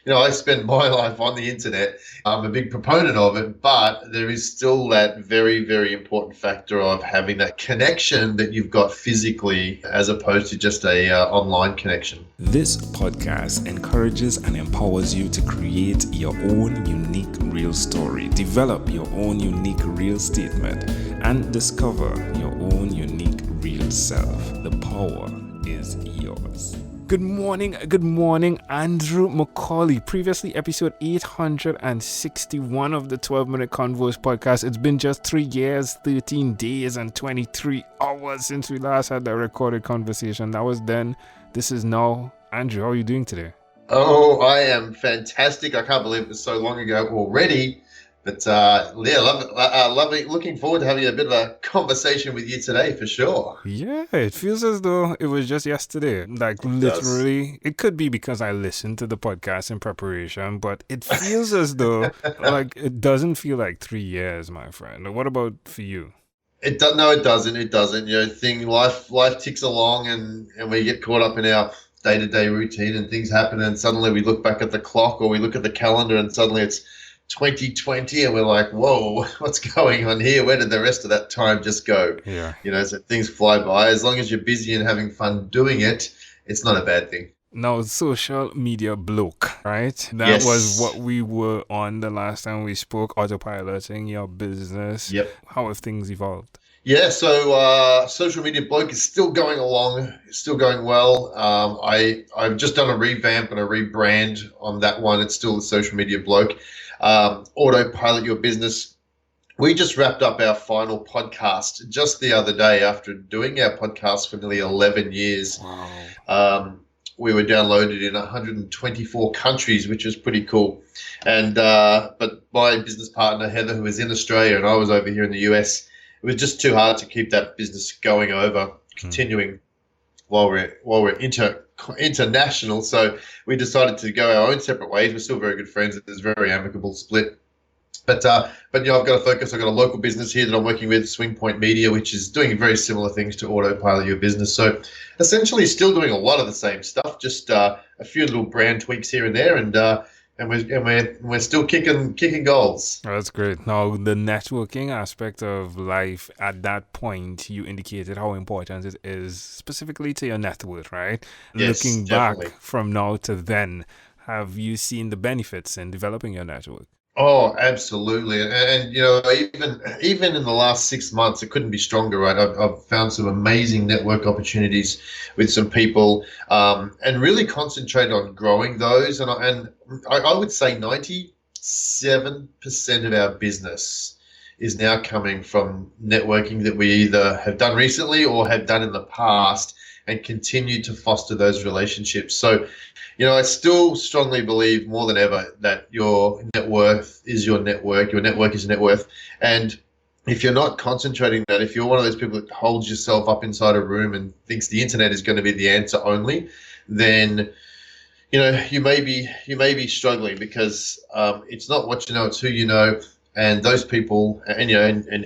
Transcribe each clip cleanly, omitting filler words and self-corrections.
I spend my life on the internet. I'm a big proponent of it, but there is still that very, very important factor of having that connection that you've got physically as opposed to just a online connection. This podcast encourages and empowers you to create your own unique real story, develop your own unique real statement, and discover your own unique real self. The power is yours. Good morning, Andrew McCauley. Previously, episode 861 of the 12-Minute Converse podcast. It's been just 3 years, 13 days, and 23 hours since we last had that recorded conversation. That was then. This is now. Andrew, how are you doing today? Oh, I am fantastic. I can't believe it was so long ago already. But yeah, love it. Looking forward to having a bit of a conversation with you today for sure. Yeah, it feels as though it was just yesterday. Like literally, it could be because I listened to the podcast in preparation, but it feels as though like it doesn't feel like 3 years, my friend. What about for you? It does. No, it doesn't. It doesn't. Life ticks along, and we get caught up in our day-to-day routine, and things happen, and suddenly we look back at the clock or we look at the calendar, and suddenly it's 2020, and we're like, whoa, what's going on here? Where did the rest of that time just go? Yeah. So things fly by. As long as you're busy and having fun doing it, it's not a bad thing. Now, social media bloke, right? That Yes. was what we were on the last time we spoke, autopiloting your business. Yep. How have things evolved? Yeah, so social media bloke is still going along, still going well. I've just done a revamp and a rebrand on that one. It's still the social media bloke. Autopilot your business. We just wrapped up our final podcast just the other day after doing our podcast for nearly 11 years. Wow. We were downloaded in 124 countries, which was pretty cool. And but my business partner Heather, who was in Australia, and I was over here in the US, it was just too hard to keep that business going over, continuing while we're international. So we decided to go our own separate ways. We're still very good friends. It's a very amicable split. But I've got to focus. I've got a local business here that I'm working with, Swing Point Media, which is doing very similar things to autopilot your business. So essentially, still doing a lot of the same stuff, just a few little brand tweaks here and there, and we're still kicking goals. Oh, that's great. Now, the networking aspect of life, at that point, you indicated how important it is specifically to your net worth, right? Yes, Looking definitely. back from now to then, have you seen the benefits in developing your network? Oh, absolutely. And even in the last 6 months, it couldn't be stronger, right? I've found some amazing network opportunities with some people, and really concentrate on growing those. And I would say 97% of our business is now coming from networking that we either have done recently or have done in the past, and continue to foster those relationships. So, I still strongly believe more than ever that your net worth is your network. Your network is your net worth. And if you're not concentrating that, if you're one of those people that holds yourself up inside a room and thinks the internet is going to be the answer only, then you may be struggling, because it's not what you know, it's who you know. And those people, and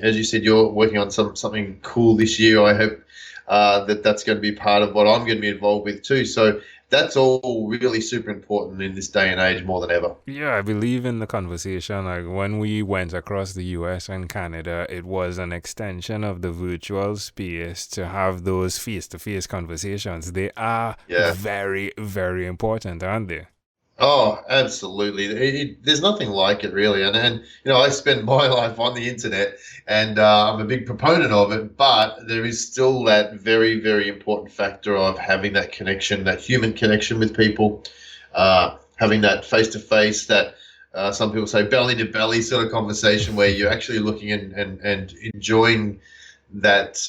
as you said, you're working on something cool this year. I hope that's going to be part of what I'm going to be involved with too. So that's all really super important in this day and age more than ever. Yeah, I believe in the conversation. Like when we went across the US and Canada, it was an extension of the virtual space to have those face-to-face conversations. They are very, very important, aren't they? Oh, absolutely. There's nothing like it, really. And I spend my life on the internet, and I'm a big proponent of it, but there is still that very, very important factor of having that connection, that human connection with people, having that face-to-face, that some people say belly-to-belly sort of conversation where you're actually looking and enjoying that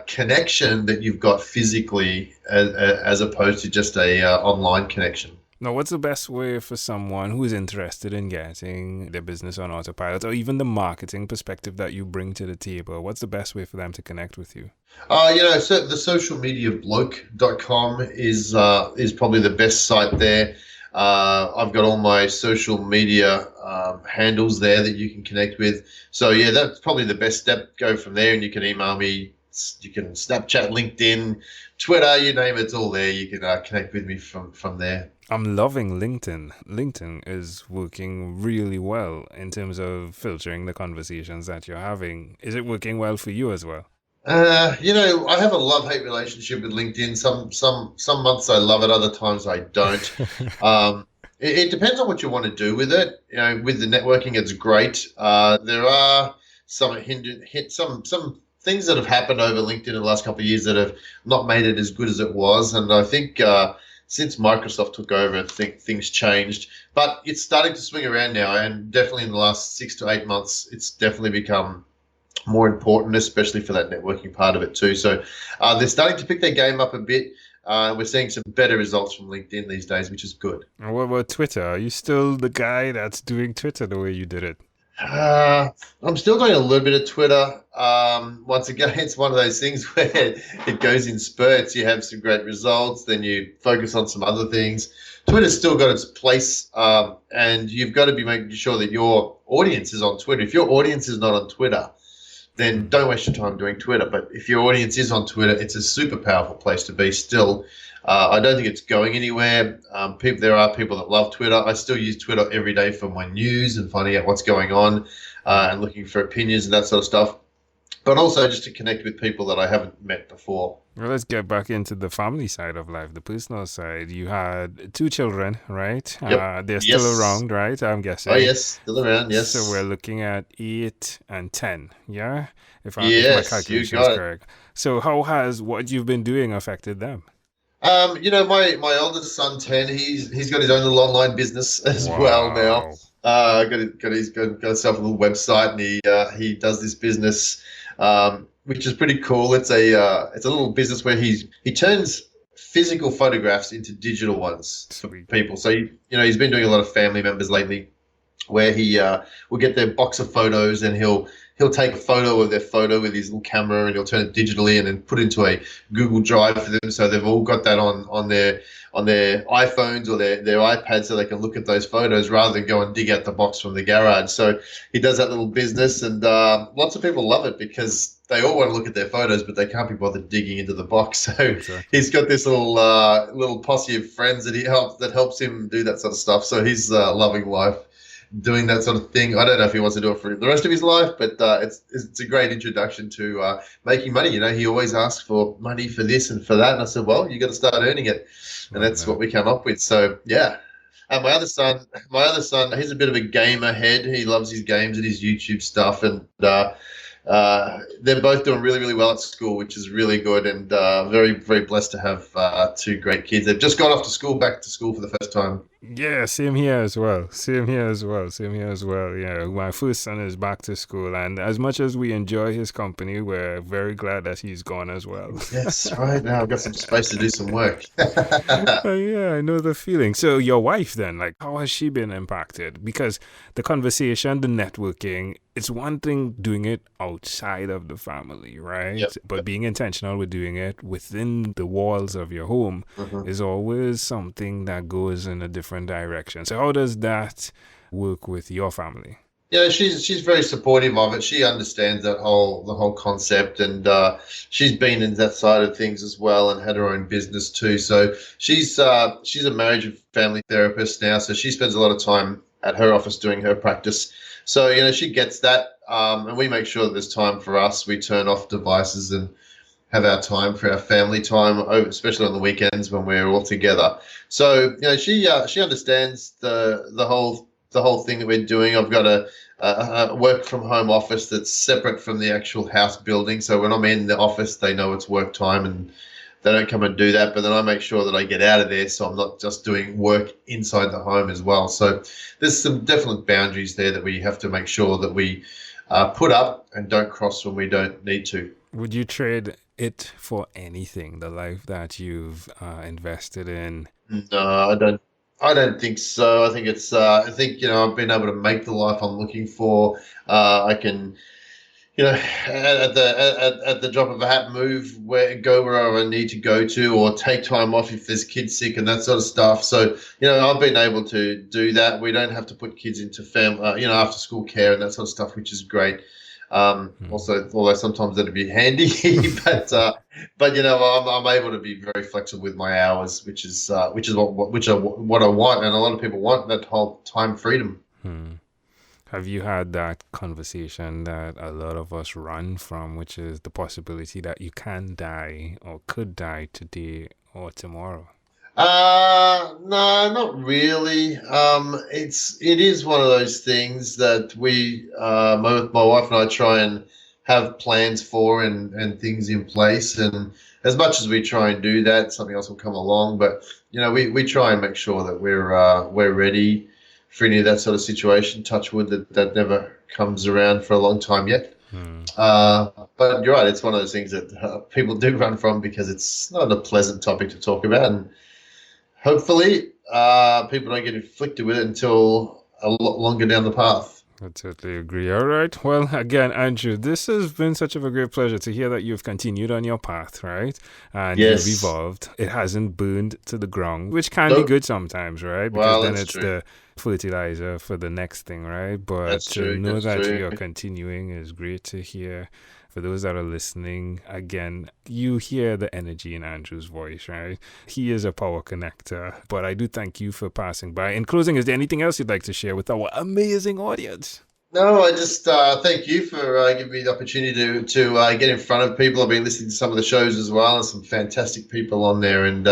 connection that you've got physically, as opposed to just a online connection. Now, what's the best way for someone who is interested in getting their business on autopilot, or even the marketing perspective that you bring to the table? What's the best way for them to connect with you? So the socialmediabloke.com is probably the best site there. I've got all my social media handles there that you can connect with. So yeah, that's probably the best step. Go from there, and you can email me. You can Snapchat, LinkedIn, Twitter, you name it, it's all there. You can connect with me from there. I'm loving LinkedIn. LinkedIn is working really well in terms of filtering the conversations that you're having. Is it working well for you as well? I have a love-hate relationship with LinkedIn. Some months I love it, other times I don't. It depends on what you want to do with it. With the networking, it's great. There are some things that have happened over LinkedIn in the last couple of years that have not made it as good as it was, and I think since Microsoft took over, I think things changed. But it's starting to swing around now, and definitely in the last 6 to 8 months, it's definitely become more important, especially for that networking part of it too. So they're starting to pick their game up a bit. We're seeing some better results from LinkedIn these days, which is good. And what about Twitter? Are you still the guy that's doing Twitter the way you did it? Uh, I'm still doing a little bit of Twitter. Once again, it's one of those things where it goes in spurts. You have some great results, then you focus on some other things. Twitter's still got its place, and you've got to be making sure that your audience is on Twitter. If your audience is not on Twitter, then don't waste your time doing Twitter. But if your audience is on Twitter, it's a super powerful place to be still. I don't think it's going anywhere. There are people that love Twitter. I still use Twitter every day for my news and finding out what's going on and looking for opinions and that sort of stuff. But also just to connect with people that I haven't met before. Well, let's get back into the family side of life, the personal side. You had two children, right? Yep. They're still Yes. around, right? I'm guessing. Oh, yes. Still around. So we're Yes. looking at 8 and 10, yeah? If my Yes. You calculation is got it. correct. So how has what you've been doing affected them? My oldest son, 10, he's got his own little online business as well now. Wow. Got himself a little website, and he does this business, which is pretty cool. It's a little business where he turns physical photographs into digital ones for Sweet. people. So he's been doing a lot of family members lately, where he will get their box of photos, and he'll take a photo of their photo with his little camera, and he'll turn it digitally and then put it into a Google Drive for them. So they've all got that on their iPhones or their iPads, so they can look at those photos rather than go and dig out the box from the garage. So he does that little business, and lots of people love it because they all want to look at their photos, but they can't be bothered digging into the box. So Exactly. he's got this little posse of friends that helps him do that sort of stuff. So he's loving life doing that sort of thing. I don't know if he wants to do it for the rest of his life, but it's a great introduction to making money. He always asks for money for this and for that, and I said, well, you got to start earning it, and Love that's that. what we come up with. So yeah. My other son, he's a bit of a gamer head. He loves his games and his YouTube stuff, and they're both doing really, really well at school, which is really good, and very, very blessed to have two great kids. They've just gone off to school, back to school for the first time. Yeah, same here as well. Same here as well. Same here as well. Yeah, my first son is back to school, and as much as we enjoy his company, we're very glad that he's gone as well. Yes, right now I've got some space to do some work. Yeah, I know the feeling. So your wife then, like, how has she been impacted? Because the conversation, the networking, it's one thing doing it outside of the family, right? Yep. But being intentional with doing it within the walls of your home Mhm. is always something that goes in a different direction. So how does that work with your family? Yeah, she's very supportive of it. She understands the whole concept, and she's been in that side of things as well, and had her own business too. So she's a marriage and family therapist now. So she spends a lot of time at her office doing her practice. So she gets that, and we make sure that there's time for us. We turn off devices and have our time for our family time, especially on the weekends when we're all together. So she understands the whole thing that we're doing. I've got a work from home office that's separate from the actual house building. So when I'm in the office, they know it's work time and they don't come and do that. But then I make sure that I get out of there, so I'm not just doing work inside the home as well. So there's some definite boundaries there that we have to make sure that we put up and don't cross when we don't need to. Would you trade it for anything, the life that you've invested in? No, I don't. I don't think so. I think I think I've been able to make the life I'm looking for. I can, at the drop of a hat, go wherever I need to go to, or take time off if there's kids sick and that sort of stuff. So I've been able to do that. We don't have to put kids into after school care and that sort of stuff, which is great. Also, although sometimes that'd be handy, but I'm able to be very flexible with my hours, which is what I want, and a lot of people want that whole time freedom. Have you had that conversation that a lot of us run from, which is the possibility that you can die or could die today or tomorrow? No, not really. It is one of those things that my wife and I try and have plans for and things in place. And as much as we try and do that, something else will come along. But we try and make sure that we're ready for any of that sort of situation. Touch wood that never comes around for a long time yet. But you're right. It's one of those things that people do run from because it's not a pleasant topic to talk about, and hopefully, people don't get inflicted with it until a lot longer down the path. I totally agree. All right. Well, again, Andrew, this has been such of a great pleasure to hear that you've continued on your path, right? And Yes. you've evolved. It hasn't burned to the ground, which can be good sometimes, right? Because Well, then that's it's true. the fertilizer for the next thing, right? But That's to true. know That's that true. you're continuing is great to hear. For those that are listening, again, you hear the energy in Andrew's voice, right? He is a power connector. But I do thank you for passing by. In closing, is there anything else you'd like to share with our amazing audience? No, I just thank you for giving me the opportunity to get in front of people. I've been listening to some of the shows as well, and some fantastic people on there, and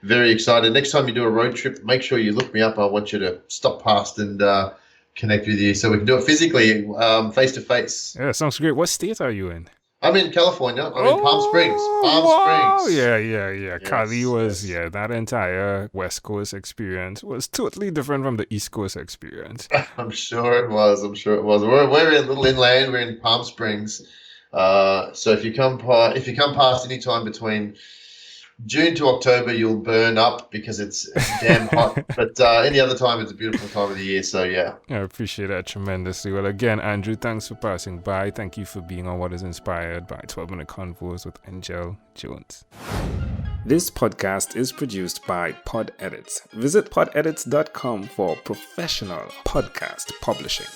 very excited. Next time you do a road trip, make sure you look me up. I want you to stop past and connect with you so we can do it physically, face to face. Yeah, sounds great. What state are you in? I'm in California. I'm in Palm Springs. Palm Wow. Springs. Yeah. Cali was, Yes. that entire West Coast experience was totally different from the East Coast experience. I'm sure it was. We're in a little inland. We're in Palm Springs. So if you come past any time between June to October, you'll burn up because it's damn hot. But any other time, it's a beautiful time of the year. So yeah. I appreciate that tremendously. Well, again, Andrew, thanks for passing by. Thank you for being on What Is Inspired by 12-Minute Convos with Angel Jones. This podcast is produced by Pod Edits. Visit podedits.com for professional podcast publishing.